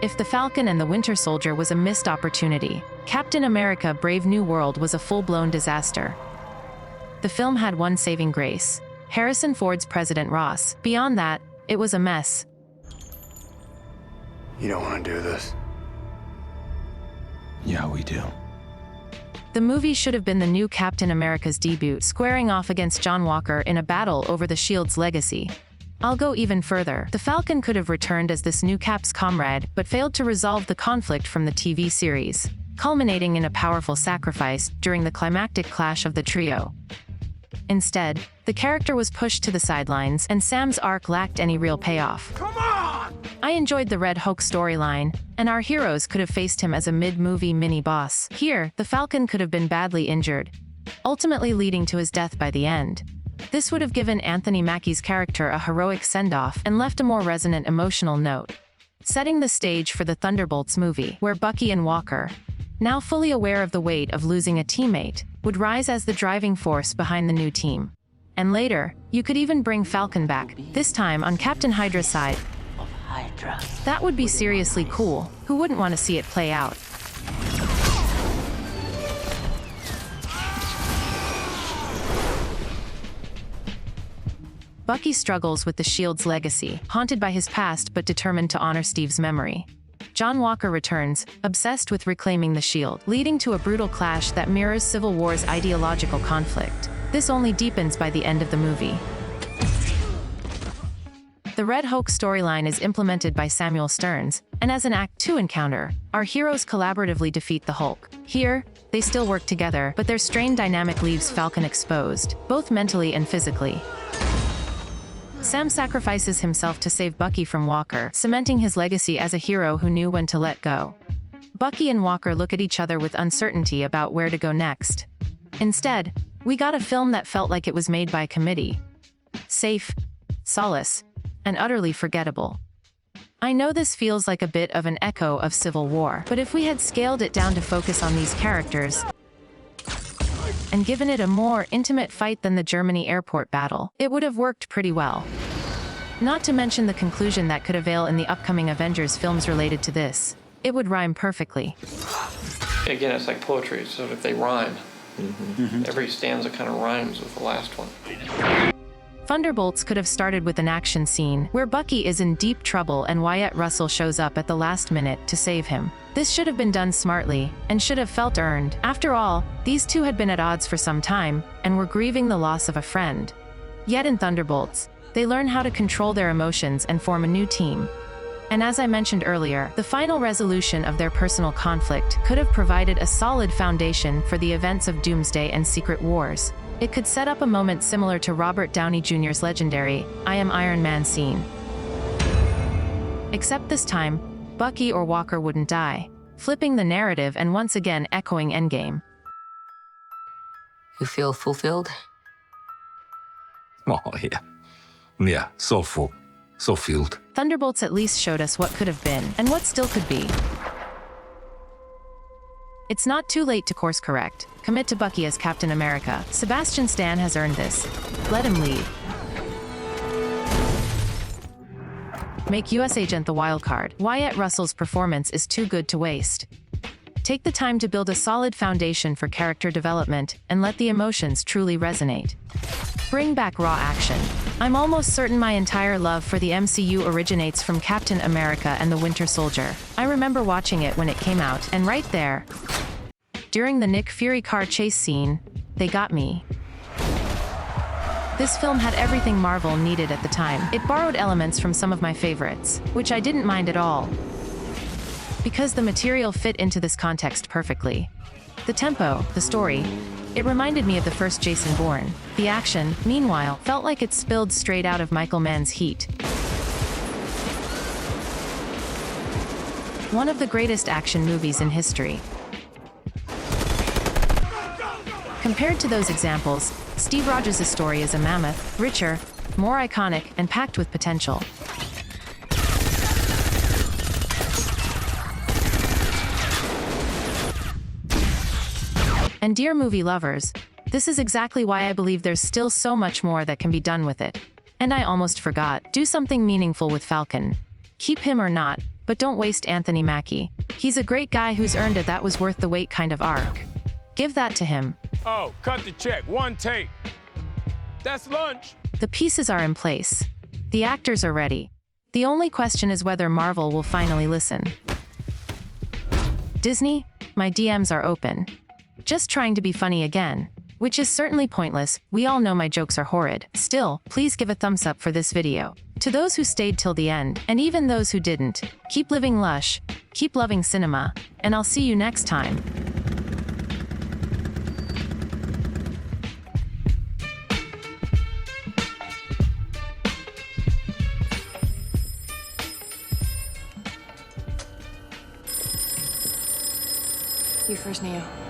If the Falcon and the Winter Soldier was a missed opportunity, Captain America: Brave New World was a full-blown disaster. The film had one saving grace: Harrison Ford's President Ross. Beyond that, it was a mess. You don't want to do this. Yeah, we do. The movie should have been the new Captain America's debut, squaring off against John Walker in a battle over the Shield's legacy. I'll go even further. The Falcon could have returned as this new Cap's comrade, but failed to resolve the conflict from the TV series, culminating in a powerful sacrifice during the climactic clash of the trio. Instead, the character was pushed to the sidelines, and Sam's arc lacked any real payoff. Come on! I enjoyed the Red Hulk storyline, and our heroes could have faced him as a mid-movie mini-boss. Here, the Falcon could have been badly injured, ultimately leading to his death by the end. This would have given Anthony Mackie's character a heroic send-off and left a more resonant emotional note, setting the stage for the Thunderbolts movie, where Bucky and Walker, now fully aware of the weight of losing a teammate, would rise as the driving force behind the new team. And later, you could even bring Falcon back, this time on Captain Hydra's side. That would be seriously cool. Who wouldn't want to see it play out? Bucky struggles with the Shield's legacy, haunted by his past but determined to honor Steve's memory. John Walker returns, obsessed with reclaiming the Shield, leading to a brutal clash that mirrors Civil War's ideological conflict. This only deepens by the end of the movie. The Red Hulk storyline is implemented by Samuel Stearns, and as an Act 2 encounter, our heroes collaboratively defeat the Hulk. Here, they still work together, but their strained dynamic leaves Falcon exposed, both mentally and physically. Sam sacrifices himself to save Bucky from Walker, cementing his legacy as a hero who knew when to let go. Bucky and Walker look at each other with uncertainty about where to go next. Instead, we got a film that felt like it was made by a committee. Safe, solace, and utterly forgettable. I know this feels like a bit of an echo of Civil War, but if we had scaled it down to focus on these characters, and given it a more intimate fight than the Germany airport battle, it would have worked pretty well. Not to mention the conclusion that could avail in the upcoming Avengers films related to this. It would rhyme perfectly. Again, it's like poetry, so if they rhyme, every stanza kind of rhymes with the last one. Thunderbolts could have started with an action scene where Bucky is in deep trouble and Wyatt Russell shows up at the last minute to save him. This should have been done smartly, and should have felt earned. After all, these two had been at odds for some time, and were grieving the loss of a friend. Yet in Thunderbolts, they learn how to control their emotions and form a new team. And as I mentioned earlier, the final resolution of their personal conflict could have provided a solid foundation for the events of Doomsday and Secret Wars. It could set up a moment similar to Robert Downey Jr.'s legendary "I Am Iron Man" scene. Except this time, Bucky or Walker wouldn't die, flipping the narrative and once again echoing Endgame. You feel fulfilled? Oh, yeah. Yeah, so full. So filled. Thunderbolts at least showed us what could have been, and what still could be. It's not too late to course correct. Commit to Bucky as Captain America. Sebastian Stan has earned this. Let him lead. Make US Agent the wild card. Wyatt Russell's performance is too good to waste. Take the time to build a solid foundation for character development, and let the emotions truly resonate. Bring back raw action. I'm almost certain my entire love for the MCU originates from Captain America and the Winter Soldier. I remember watching it when it came out, and right there, during the Nick Fury car chase scene, they got me. This film had everything Marvel needed at the time. It borrowed elements from some of my favorites, which I didn't mind at all, because the material fit into this context perfectly. The tempo, the story, it reminded me of the first Jason Bourne. The action, meanwhile, felt like it spilled straight out of Michael Mann's Heat. One of the greatest action movies in history. Compared to those examples, Steve Rogers' story is a mammoth, richer, more iconic, and packed with potential. And dear movie lovers, this is exactly why I believe there's still so much more that can be done with it. And I almost forgot, do something meaningful with Falcon. Keep him or not, but don't waste Anthony Mackie. He's a great guy who's earned it. That was worth the wait kind of arc. Give that to him. Oh, cut the check. One take. That's lunch. The pieces are in place. The actors are ready. The only question is whether Marvel will finally listen. Disney, my DMs are open. Just trying to be funny again. Which is certainly pointless, we all know my jokes are horrid. Still, please give a thumbs up for this video. To those who stayed till the end, and even those who didn't, keep living lush, keep loving cinema, and I'll see you next time. You first, Neo.